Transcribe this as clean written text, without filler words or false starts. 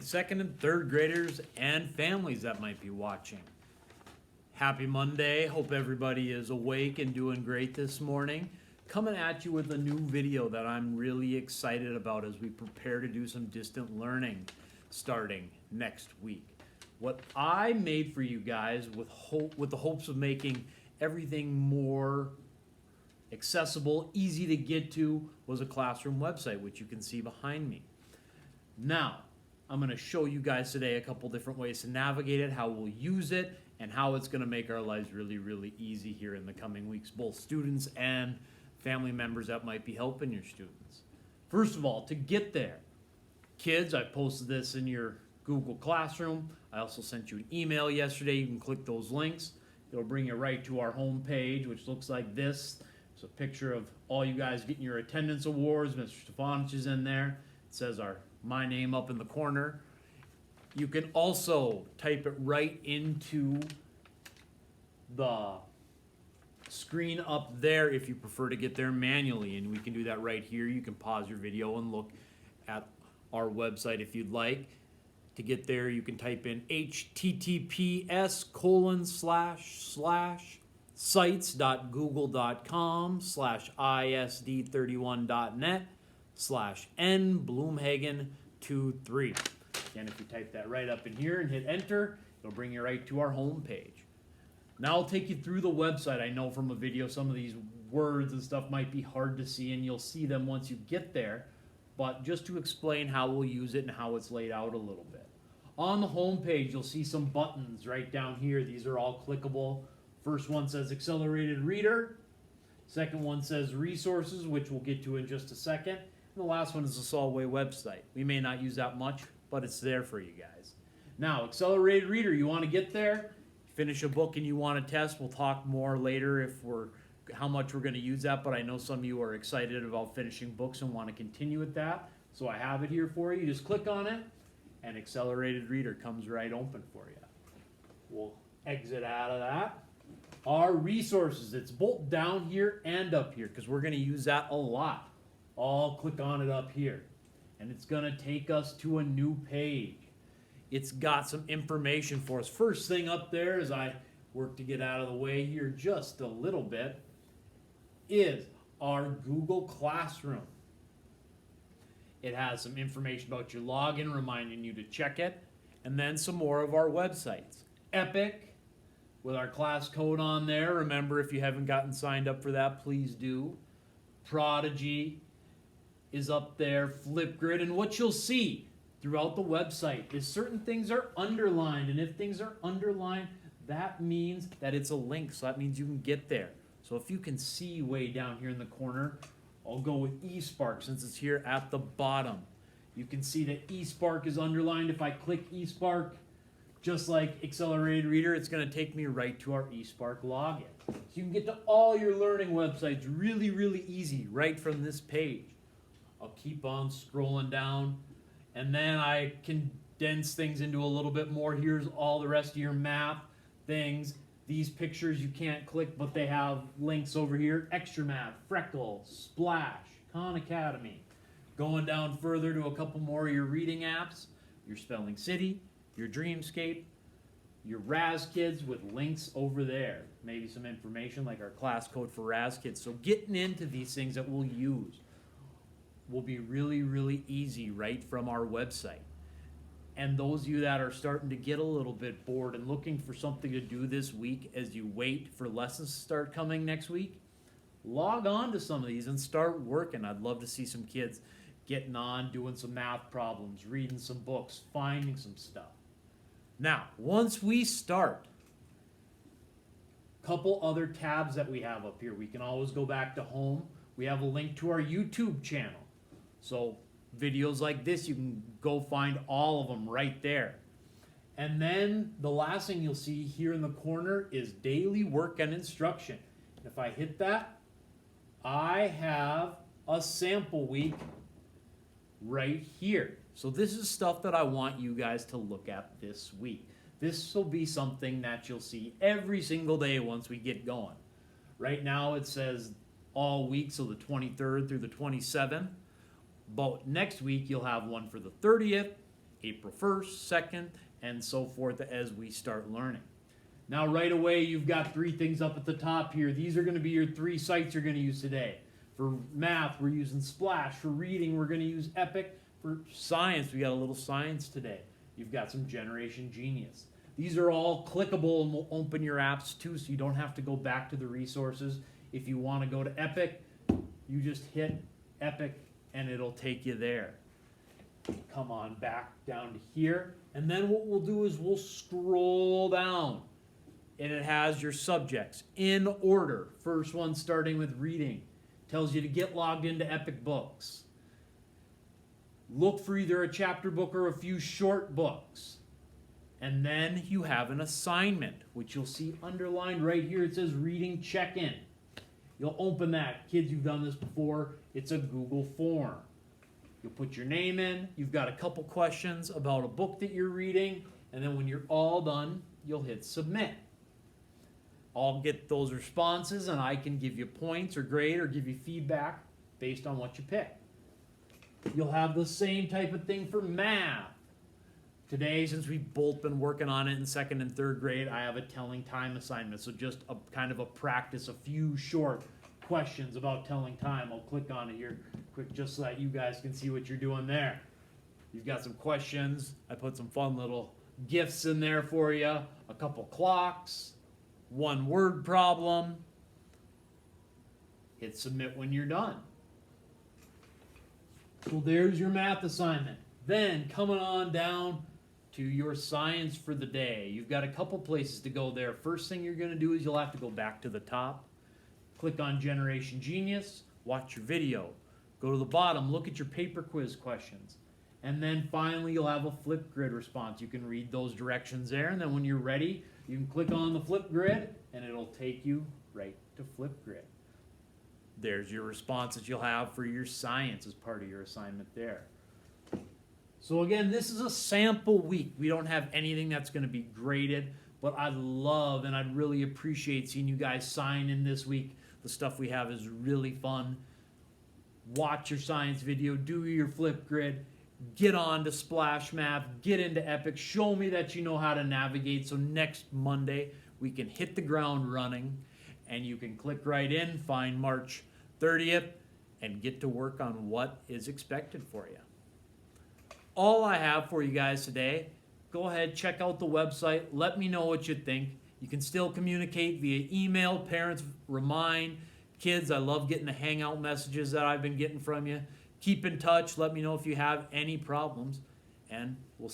second and third graders and families that might be watching. Happy Monday. Hope everybody is awake and doing great this morning. Coming at you with a new video that I'm really excited about as we prepare to do some distant learning starting next week. What I made for you guys with the hopes of making everything more accessible, easy to get to, was a classroom website, which you can see behind me. Now, I'm going to show you guys today a couple different ways to navigate it, how we'll use it, and how it's going to make our lives really, really easy here in the coming weeks, both students and family members that might be helping your students. First of all, to get there, kids, I posted this in your Google Classroom. I also sent you an email yesterday. You can click those links. It'll bring you right to our home page, which looks like this. It's a picture of all you guys getting your attendance awards. Mr. Stefanich is in there. It says my name up in the corner. You can also type it right into the screen up there if you prefer to get there manually, and we can do that right here. You can pause your video and look at our website if you'd like. To get there, you can type in https://sites.google.com/isd31.net/nbloomhagen23. Again, if you type that right up in here and hit enter, it'll bring you right to our home page. Now I'll take you through the website. I know from a video some of these words and stuff might be hard to see, and you'll see them once you get there, but just to explain how we'll use it and how it's laid out a little bit. On the home page, you'll see some buttons right down here. These are all clickable. First one says Accelerated Reader. Second one says Resources, which we'll get to in just a second. And the last one is the Solway website. We may not use that much, but it's there for you guys. Now, Accelerated Reader, you want to get there, finish a book and you want to test. We'll talk more later how much we're going to use that, but I know some of you are excited about finishing books and want to continue with that. So I have it here for you. Just click on it, and Accelerated Reader comes right open for you. We'll exit out of that. Our resources, it's both down here and up here because we're going to use that a lot. I'll click on it up here, and it's going to take us to a new page. It's got some information for us. First thing up there, as I work to get out of the way here just a little bit, is our Google Classroom. It has some information about your login, reminding you to check it, and then some more of our websites. Epic, with our class code on there. Remember, if you haven't gotten signed up for that, please do. Prodigy is up there. Flipgrid, and what you'll see throughout the website is certain things are underlined, and if things are underlined, that means that it's a link, so that means you can get there. So if you can see way down here in the corner, I'll go with eSpark since it's here at the bottom. You can see that eSpark is underlined. If I click eSpark, just like Accelerated Reader, it's going to take me right to our eSpark login. So you can get to all your learning websites really, really easy right from this page. I'll keep on scrolling down, and then I condense things into a little bit more. Here's all the rest of your math things. These pictures you can't click, but they have links over here. Extra Math, Freckle, Splash, Khan Academy. Going down further to a couple more of your reading apps, your Spelling City, your Dreamscape, your Raz Kids with links over there. Maybe some information like our class code for Raz Kids. So getting into these things that we'll use will be really, really easy right from our website. And those of you that are starting to get a little bit bored and looking for something to do this week as you wait for lessons to start coming next week, log on to some of these and start working. I'd love to see some kids getting on, doing some math problems, reading some books, finding some stuff. Now, once we start, a couple other tabs that we have up here. We can always go back to home. We have a link to our YouTube channel. So videos like this, you can go find all of them right there. And then the last thing you'll see here in the corner is daily work and instruction. If I hit that, I have a sample week right here. So this is stuff that I want you guys to look at this week. This will be something that you'll see every single day once we get going. Right now it says all week, so the 23rd through the 27th. But next week you'll have one for the 30th, April 1st, 2nd, and so forth as we start learning. Now right away you've got 3 things up at the top here. These are going to be your 3 sites you're going to use today. For math, we're using Splash. For reading, we're going to use Epic. For science, we got a little science today. You've got some Generation Genius. These are all clickable and will open your apps too, so you don't have to go back to the resources. If you want to go to Epic, you just hit Epic and it'll take you there. Come on back down to here, and then what we'll do is we'll scroll down, and it has your subjects in order. First one starting with reading. Tells you to get logged into Epic Books. Look for either a chapter book or a few short books. And then you have an assignment, which you'll see underlined right here. It says reading check-in. You'll open that. Kids, you've done this before. It's a Google form. You'll put your name in. You've got a couple questions about a book that you're reading. And then when you're all done, you'll hit submit. I'll get those responses and I can give you points or grade or give you feedback based on what you pick. You'll have the same type of thing for math. Today, since we've both been working on it in 2nd and 3rd grade, I have a telling time assignment. So just a kind of a practice, a few short questions about telling time. I'll click on it here quick just so that you guys can see what you're doing there. You've got some questions. I put some fun little GIFs in there for you. A couple clocks. 1 word problem. Hit submit when you're done. So there's your math assignment. Then coming on down to your science for the day. You've got a couple places to go there. First thing you're going to do is you'll have to go back to the top. Click on Generation Genius. Watch your video. Go to the bottom. Look at your paper quiz questions. And then finally you'll have a Flipgrid response. You can read those directions there. And then when you're ready, you can click on the Flipgrid and it'll take you right to Flipgrid. There's your responses you'll have for your science as part of your assignment there. So again, this is a sample week. We don't have anything that's going to be graded, but I'd love and I'd really appreciate seeing you guys sign in this week. The stuff we have is really fun. Watch your science video, do your Flipgrid, get on to Splash Math, get into Epic, show me that you know how to navigate so next Monday we can hit the ground running and you can click right in, find March 30th, and get to work on what is expected for you. All I have for you guys today, go ahead, check out the website, let me know what you think. You can still communicate via email, parents remind, kids, I love getting the Hangout messages that I've been getting from you. Keep in touch, let me know if you have any problems, and we'll